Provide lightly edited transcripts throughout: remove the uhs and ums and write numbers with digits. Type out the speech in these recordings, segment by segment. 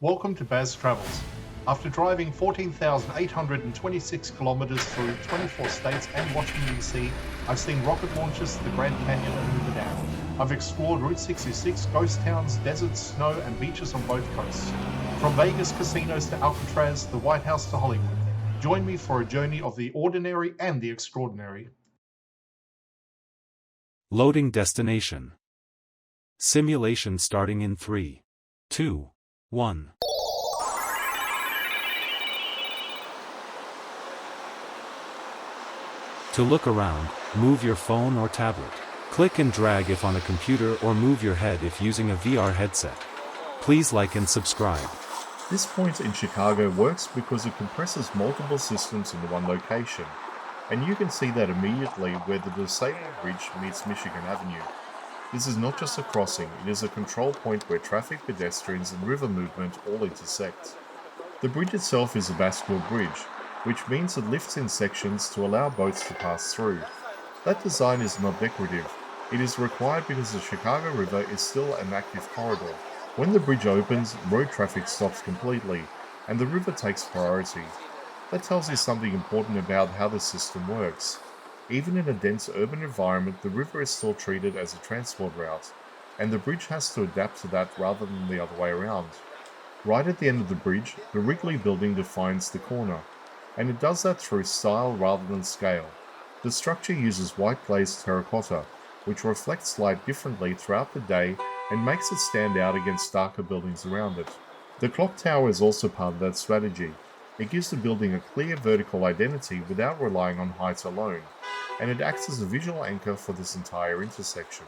Welcome to Baz Travels. After driving 14,826 kilometers through 24 states and Washington DC, I've seen rocket launches to the Grand Canyon and Hoover Dam. I've explored Route 66, ghost towns, deserts, snow, and beaches on both coasts. From Vegas casinos to Alcatraz, the White House to Hollywood. Join me for a journey of the ordinary and the extraordinary. Loading destination. Simulation starting in 3, 2, 1. To look around, move your phone or tablet. Click and drag if on a computer or move your head if using a VR headset. Please like and subscribe. This point in Chicago works because it compresses multiple systems into one location, and you can see that immediately where the DuSable Bridge meets Michigan Avenue. This is not just a crossing, it is a control point where traffic, pedestrians, and river movement all intersect. The bridge itself is a bascule bridge, which means it lifts in sections to allow boats to pass through. That design is not decorative. It is required because the Chicago River is still an active corridor. When the bridge opens, road traffic stops completely, and the river takes priority. That tells you something important about how the system works. Even in a dense urban environment, the river is still treated as a transport route, and the bridge has to adapt to that rather than the other way around. Right at the end of the bridge, the Wrigley Building defines the corner, and it does that through style rather than scale. The structure uses white glazed terracotta, which reflects light differently throughout the day and makes it stand out against darker buildings around it. The clock tower is also part of that strategy. It gives the building a clear vertical identity without relying on height alone, and it acts as a visual anchor for this entire intersection.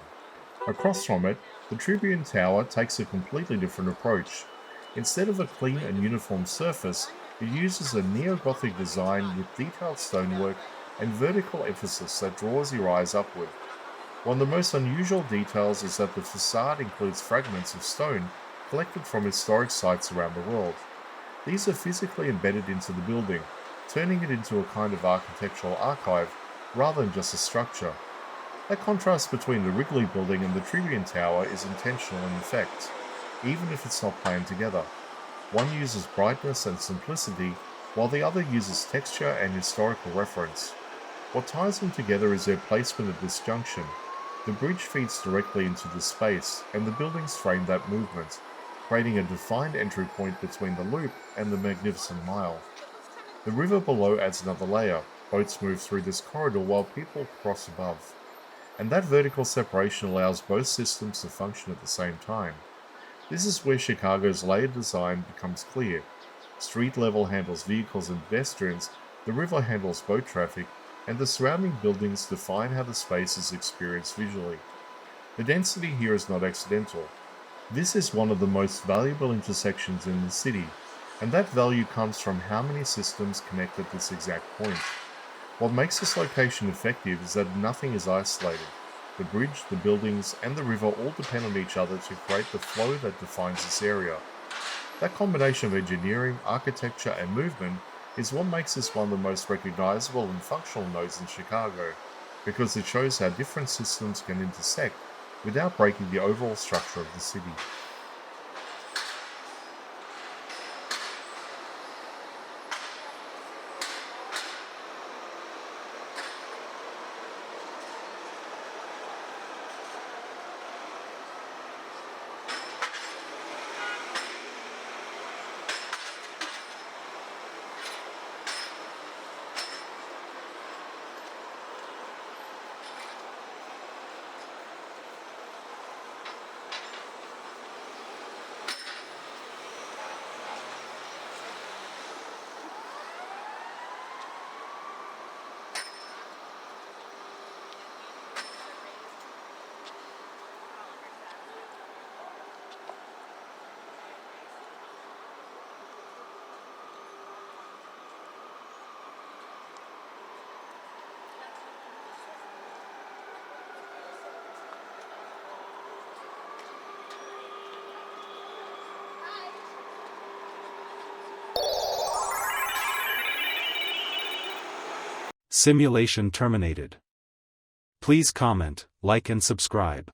Across from it, the Tribune Tower takes a completely different approach. Instead of a clean and uniform surface, it uses a neo-Gothic design with detailed stonework and vertical emphasis that draws your eyes upward. One of the most unusual details is that the facade includes fragments of stone collected from historic sites around the world. These are physically embedded into the building, turning it into a kind of architectural archive rather than just a structure. That contrast between the Wrigley Building and the Tribune Tower is intentional in effect, even if it's not planned together. One uses brightness and simplicity, while the other uses texture and historical reference. What ties them together is their placement at this junction. The bridge feeds directly into the space, and the buildings frame that movement, creating a defined entry point between the loop and the Magnificent Mile. The river below adds another layer. Boats move through this corridor while people cross above. And that vertical separation allows both systems to function at the same time. This is where Chicago's layered design becomes clear. Street level handles vehicles and pedestrians, the river handles boat traffic, and the surrounding buildings define how the space is experienced visually. The density here is not accidental. This is one of the most valuable intersections in the city, and that value comes from how many systems connect at this exact point. What makes this location effective is that nothing is isolated. The bridge, the buildings, and the river all depend on each other to create the flow that defines this area. That combination of engineering, architecture, and movement is what makes this one of the most recognizable and functional nodes in Chicago, because it shows how different systems can intersect without breaking the overall structure of the city. Simulation terminated. Please comment, like and subscribe.